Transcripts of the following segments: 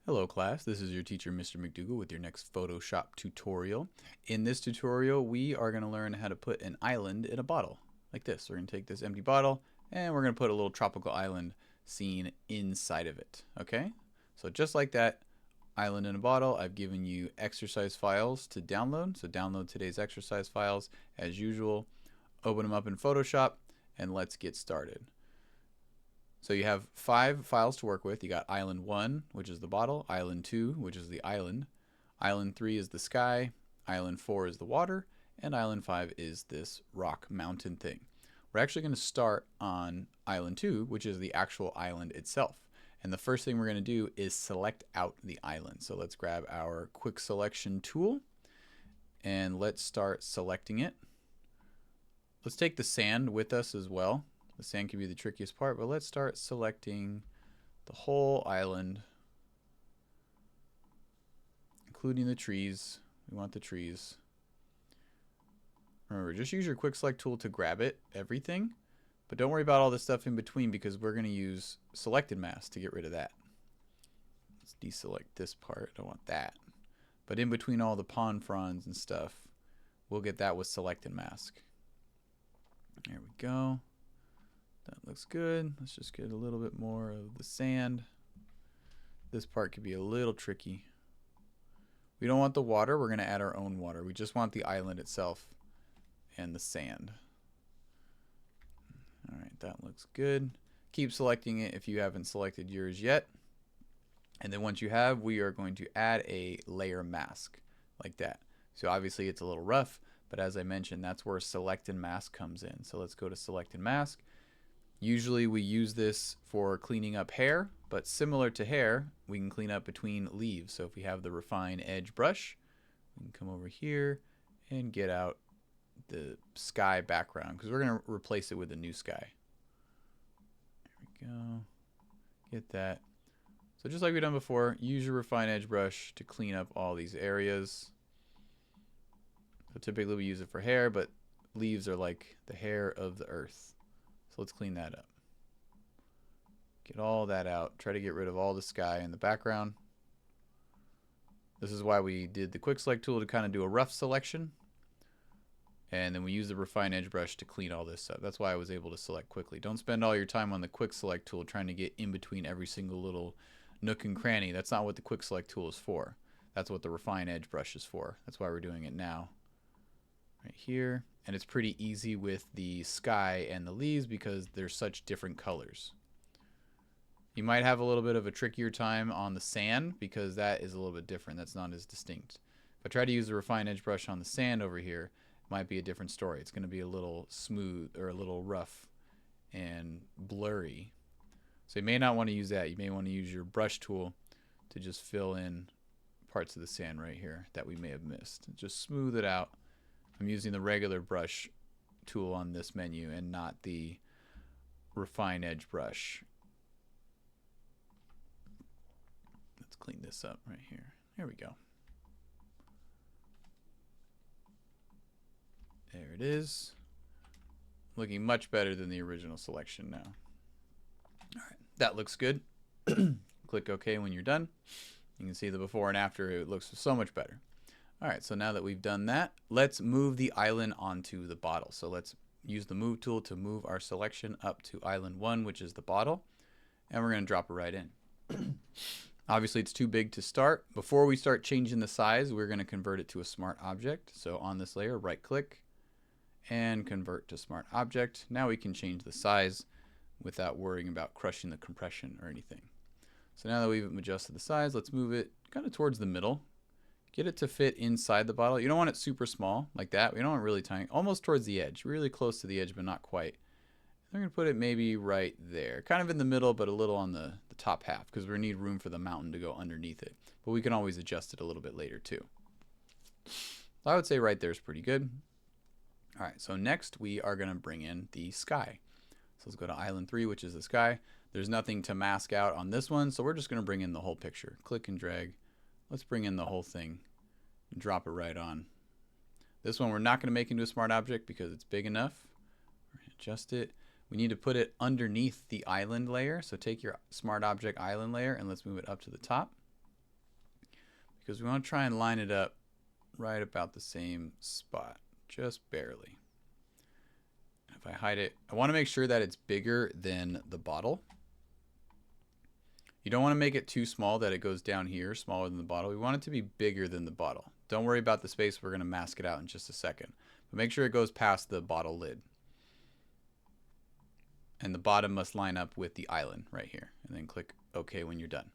Hello class, this is your teacher Mr. McDougall with your next Photoshop tutorial. In this tutorial we are going to learn how to put an island in a bottle, like this. We're going to take this empty bottle and we're going to put a little tropical island scene inside of it, okay? So just like that, island in a bottle, I've given you exercise files to download. So download today's exercise files as usual, open them up in Photoshop, and let's get started. So you have 5 files to work with. You got island 1, which is the bottle, island 2, which is the island 3 is the sky, island 4 is the water, and island 5 is this rock mountain thing. We're actually going to start on island 2, which is the actual island itself. And the first thing we're going to do is select out the island. So let's grab our quick selection tool and let's start selecting it. Let's take the sand with us as well. The sand can be the trickiest part, but let's start selecting the whole island, including the trees. We want the trees. Remember, just use your quick select tool to grab it, everything, but don't worry about all the stuff in between because we're going to use selected mask to get rid of that. Let's deselect this part. I don't want that. But in between all the pond fronds and stuff, we'll get that with selected mask. There we go. That looks good. Let's just get a little bit more of the sand. This part could be a little tricky. We don't want the water. We're going to add our own water. We just want the island itself and the sand. All right, that looks good. Keep selecting it if you haven't selected yours yet. And then once you have, we are going to add a layer mask like that. So obviously it's a little rough, but as I mentioned, that's where select and mask comes in. So let's go to select and mask. Usually we use this for cleaning up hair, but similar to hair, we can clean up between leaves. So if we have the refine edge brush, we can come over here and get out the sky background because we're going to replace it with a new sky. There we go. Get that. So just like we've done before, use your refine edge brush to clean up all these areas. So typically we use it for hair, but leaves are like the hair of the earth. So let's clean that up. Get all that out. Try to get rid of all the sky in the background. This is why we did the quick select tool to kind of do a rough selection. And then we use the refine edge brush to clean all this up. That's why I was able to select quickly. Don't spend all your time on the quick select tool trying to get in between every single little nook and cranny. That's not what the quick select tool is for. That's what the refine edge brush is for. That's why we're doing it now. Right here. And it's pretty easy with the sky and the leaves because they're such different colors. You might have a little bit of a trickier time on the sand because that is a little bit different. That's not as distinct. If I try to use the refine edge brush on the sand over here, it might be a different story. It's going to be a little smooth or a little rough and blurry. So you may not want to use that. You may want to use your brush tool to just fill in parts of the sand right here that we may have missed. Just smooth it out. I'm using the regular brush tool on this menu and not the refine edge brush. Let's clean this up right here. There we go. There it is. Looking much better than the original selection now. All right, that looks good. Click OK when you're done. You can see the before and after. It looks so much better. All right, so now that we've done that, let's move the island onto the bottle. So let's use the move tool to move our selection up to island 1, which is the bottle, and we're going to drop it right in. Obviously, it's too big to start. Before we start changing the size, we're going to convert it to a smart object. So on this layer, right-click and convert to smart object. Now we can change the size without worrying about crushing the compression or anything. So now that we've adjusted the size, let's move it kind of towards the middle. Get it to fit inside the bottle. You don't want it super small like that. We don't want it really tiny. Almost towards the edge. Really close to the edge, but not quite. We're going to put it maybe right there. Kind of in the middle, but a little on the top half because we need room for the mountain to go underneath it. But we can always adjust it a little bit later too. I would say right there is pretty good. All right, so next we are going to bring in the sky. So let's go to island 3, which is the sky. There's nothing to mask out on this one, so we're just going to bring in the whole picture. Click and drag. Let's bring in the whole thing and drop it right on. This one we're not going to make into a smart object because it's big enough. We're going to adjust it. We need to put it underneath the island layer. So take your smart object island layer and let's move it up to the top. because we want to try and line it up right about the same spot, just barely. If I hide it, I want to make sure that it's bigger than the bottle. You don't want to make it too small that it goes down here, smaller than the bottle. We want it to be bigger than the bottle. Don't worry about the space. We're going to mask it out in just a second. But make sure it goes past the bottle lid. And the bottom must line up with the island right here. And then click OK when you're done.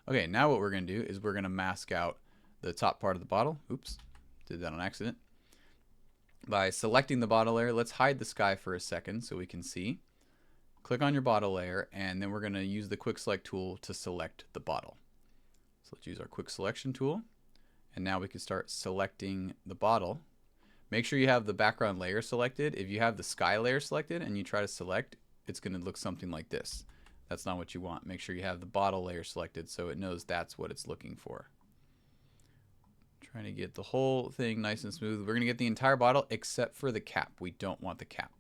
Okay, now what we're going to do is we're going to mask out the top part of the bottle. Oops, did that on accident. By selecting the bottle layer, let's hide the sky for a second so we can see. Click on your bottle layer, and then we're going to use the quick select tool to select the bottle. So let's use our quick selection tool, and now we can start selecting the bottle. Make sure you have the background layer selected. If you have the sky layer selected and you try to select, it's going to look something like this. That's not what you want. Make sure you have the bottle layer selected so it knows that's what it's looking for. Trying to get the whole thing nice and smooth. We're going to get the entire bottle except for the cap. We don't want the cap.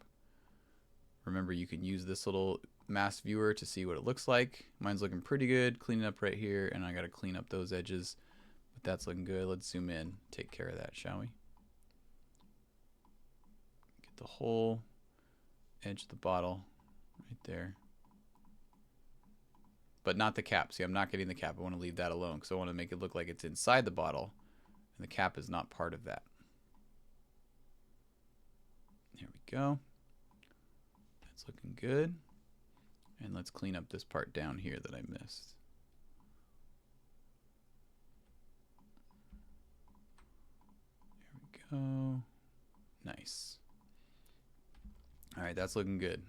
Remember, you can use this little mask viewer to see what it looks like. Mine's looking pretty good. Cleaning up right here, and I got to clean up those edges. But that's looking good. Let's zoom in. Take care of that, shall we? Get the whole edge of the bottle right there. But not the cap. See, I'm not getting the cap. I want to leave that alone because I want to make it look like it's inside the bottle. And the cap is not part of that. There we go. That's looking good. And let's clean up this part down here that I missed. There we go. Nice. All right, that's looking good.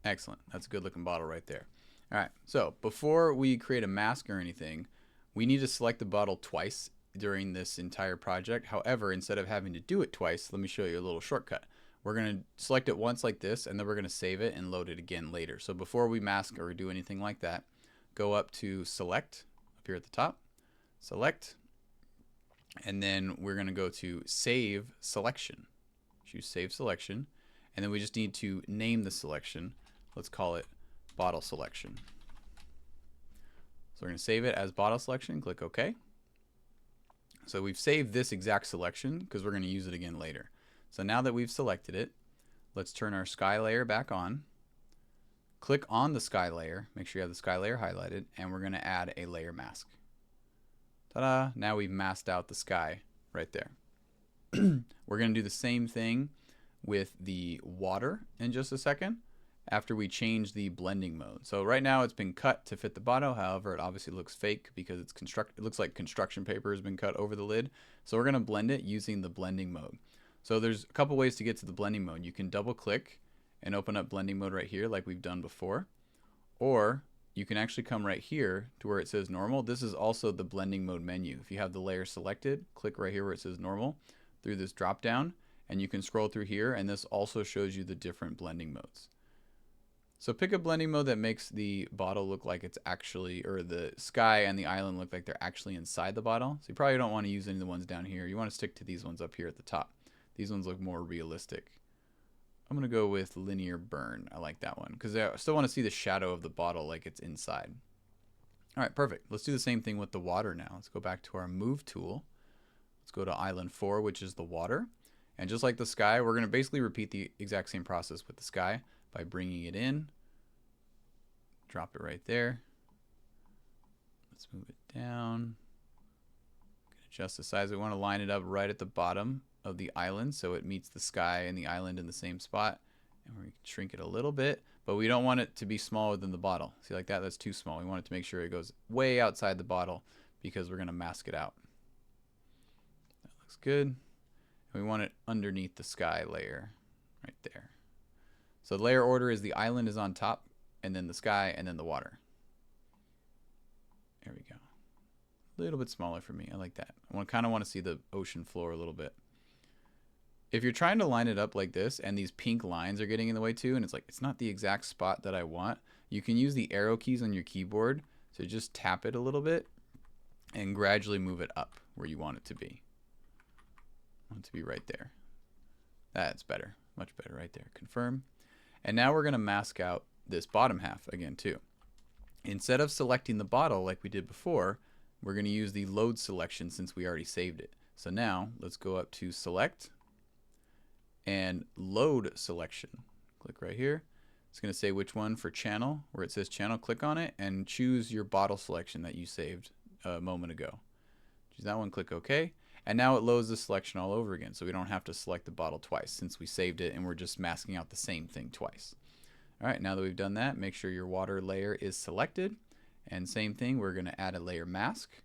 Excellent. That's a good looking bottle right there. All right, so before we create a mask or anything, we need to select the bottle twice during this entire project. However, instead of having to do it twice, let me show you a little shortcut. We're going to select it once like this, and then we're going to save it and load it again later. So before we mask or do anything like that, go up to Select, up here at the top, Select, and then we're going to go to Save Selection. Choose Save Selection, and then we just need to name the selection. Let's call it Bottle Selection. So we're going to save it as Bottle Selection, click OK. So we've saved this exact selection because we're going to use it again later. So now that we've selected it, let's turn our sky layer back on. Click on the sky layer, make sure you have the sky layer highlighted, and we're going to add a layer mask. Ta-da! Now we've masked out the sky right there. We're going to do the same thing with the water in just a second after we change the blending mode. So right now it's been cut to fit the bottle. However, it obviously looks fake because it looks like construction paper has been cut over the lid. So we're going to blend it using the blending mode. So there's a couple ways to get to the blending mode. You can double click and open up blending mode right here like we've done before. Or you can actually come right here to where it says normal. This is also the blending mode menu. If you have the layer selected, click right here where it says normal through this drop down, and you can scroll through here, and this also shows you the different blending modes. So pick a blending mode that makes the bottle look like it's actually, or the sky and the island look like they're actually inside the bottle. So you probably don't want to use any of the ones down here. You want to stick to these ones up here at the top. These ones look more realistic. I'm going to go with linear burn. I like that one because I still want to see the shadow of the bottle like it's inside. All right, perfect. Let's do the same thing with the water now. Let's go back to our move tool. Let's go to island 4, which is the water. And just like the sky, we're going to basically repeat the exact same process with the sky by bringing it in. Drop it right there. Let's move it down. Adjust the size. We want to line it up right at the bottom of the island so it meets the sky and the island in the same spot. And we can shrink it a little bit, but we don't want it to be smaller than the bottle. See, like that, that's too small. We want it to make sure it goes way outside the bottle because we're going to mask it out. That looks good. And we want it underneath the sky layer right there. So the layer order is the island is on top, and then the sky, and then the water. There we go. A little bit smaller for me. I like that. I kind of want to see the ocean floor a little bit. If you're trying to line it up like this and these pink lines are getting in the way too, and it's like it's not the exact spot that I want, you can use the arrow keys on your keyboard to just tap it a little bit and gradually move it up where you want it to be. I want it to be right there. That's better. Much better right there. Confirm. And now we're going to mask out this bottom half again too. Instead of selecting the bottle like we did before, we're going to use the load selection since we already saved it. So now let's go up to select and load selection. Click right here. It's going to say which one for channel. Where it says channel, click on it and choose your bottle selection that you saved a moment ago. Choose that one, click OK. And now it loads the selection all over again, so we don't have to select the bottle twice since we saved it and we're just masking out the same thing twice. All right, now that we've done that, make sure your water layer is selected. And same thing, we're going to add a layer mask,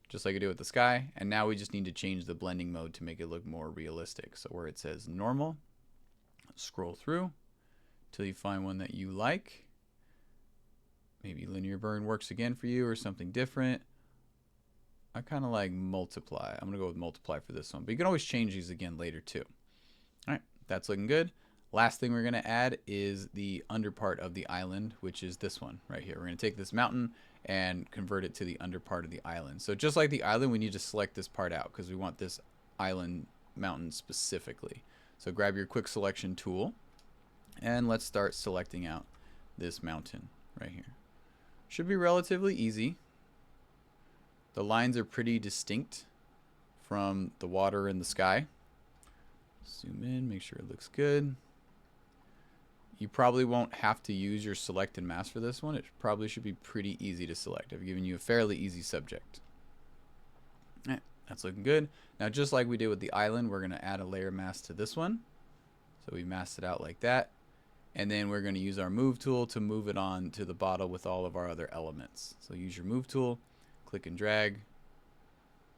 just like I did with the sky. And now we just need to change the blending mode to make it look more realistic. So where it says normal, scroll through till you find one that you like. Maybe linear burn works again for you or something different. I kind of like multiply. I'm going to go with multiply for this one, but you can always change these again later too. All right, that's looking good. Last thing we're going to add is the under part of the island, which is this one right here. We're going to take this mountain and convert it to the under part of the island. So just like the island, we need to select this part out because we want this island mountain specifically. So grab your quick selection tool and let's start selecting out this mountain right here. Should be relatively easy. The lines are pretty distinct from the water and the sky. Zoom in, make sure it looks good. You probably won't have to use your select and mask for this one. It probably should be pretty easy to select. I've given you a fairly easy subject. All right, that's looking good. Now, just like we did with the island, we're going to add a layer mask to this one. So we masked it out like that. And then we're going to use our move tool to move it on to the bottle with all of our other elements. So use your move tool. Click and drag,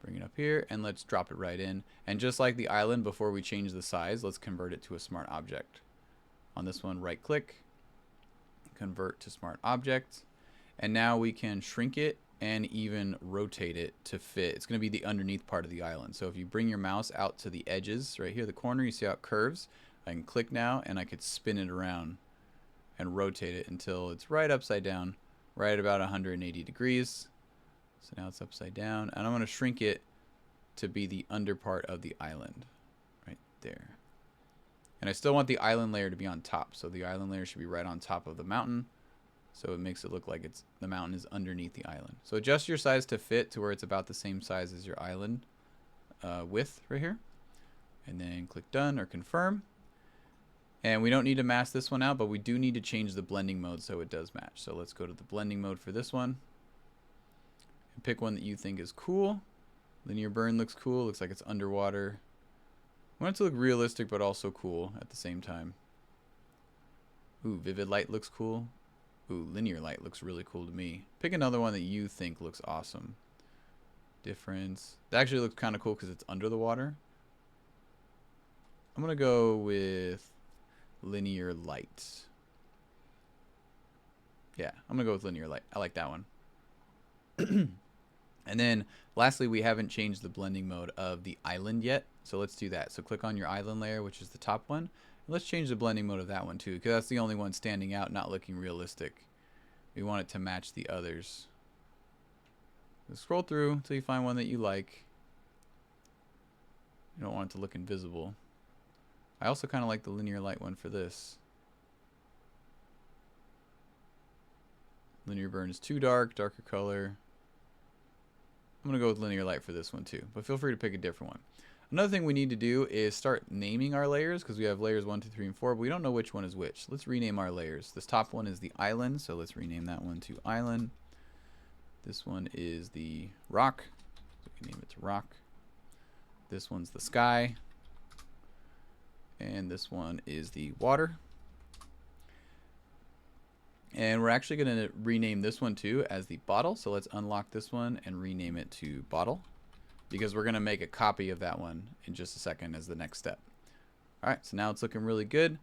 bring it up here, and let's drop it right in. And just like the island, before we change the size, let's convert it to a smart object. On this one, right click, convert to smart object, and now we can shrink it and even rotate it to fit. It's going to be the underneath part of the island. So if you bring your mouse out to the edges, right here, the corner, you see how it curves? I can click now, and I could spin it around and rotate it until it's right upside down, right at about 180 degrees. So now it's upside down, and I'm going to shrink it to be the under part of the island right there. And I still want the island layer to be on top, so the island layer should be right on top of the mountain, so it makes it look like the mountain is underneath the island. So adjust your size to fit to where it's about the same size as your island width right here, and then click done or confirm. And we don't need to mask this one out, but we do need to change the blending mode so it does match. So let's go to the blending mode for this one. Pick one that you think is cool. Linear burn looks cool. Looks like it's underwater. I want it to look realistic but also cool at the same time. Ooh, vivid light looks cool. Ooh, linear light looks really cool to me. Pick another one that you think looks awesome. Difference. That actually looks kind of cool because it's under the water. I'm going to go with linear light. Yeah, I'm going to go with linear light. I like that one. And then lastly, we haven't changed the blending mode of the island yet, so let's do that. So click on your island layer, which is the top one. Let's change the blending mode of that one too, because that's the only one standing out, not looking realistic. We want it to match the others. So scroll through until you find one that you like. You don't want it to look invisible. I also kind of like the linear light one for this. Linear burn is too dark, darker color. I'm going to go with linear light for this one too, but feel free to pick a different one. Another thing we need to do is start naming our layers because we have layers 1, 2, 3, and 4, but we don't know which one is which. Let's rename our layers. This top one is the island, so let's rename that one to island. This one is the rock, so we can name it to rock. This one's the sky, and this one is the water. And we're actually going to rename this one too as the bottle. So let's unlock this one and rename it to bottle because we're going to make a copy of that one in just a second as the next step. All right, so now it's looking really good.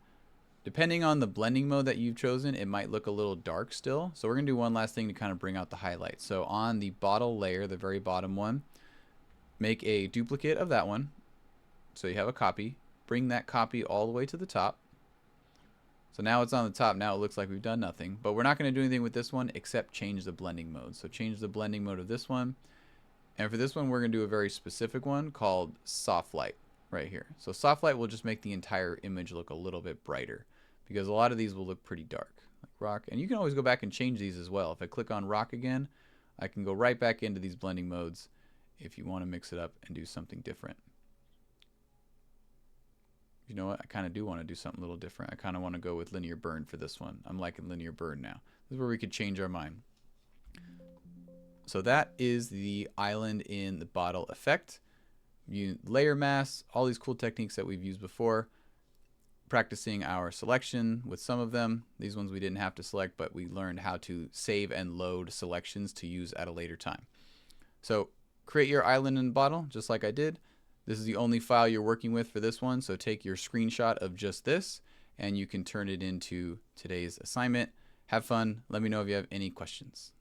Depending on the blending mode that you've chosen, it might look a little dark still. So we're going to do one last thing to kind of bring out the highlights. So on the bottle layer, the very bottom one, make a duplicate of that one. So you have a copy. Bring that copy all the way to the top. So now it's on the top. Now it looks like we've done nothing, but we're not going to do anything with this one except change the blending mode. So change the blending mode of this one. And for this one, we're going to do a very specific one called soft light right here. So soft light will just make the entire image look a little bit brighter because a lot of these will look pretty dark. Like rock. And you can always go back and change these as well. If I click on rock again, I can go right back into these blending modes if you want to mix it up and do something different. You know what? I kind of do want to do something a little different. I kind of want to go with linear burn for this one. I'm liking linear burn now. This is where we could change our mind. So that is the island in the bottle effect. You layer mask, all these cool techniques that we've used before. Practicing our selection with some of them. These ones we didn't have to select, but we learned how to save and load selections to use at a later time. So create your island in the bottle just like I did. This is the only file you're working with for this one, so take your screenshot of just this and you can turn it into today's assignment. Have fun. Let me know if you have any questions.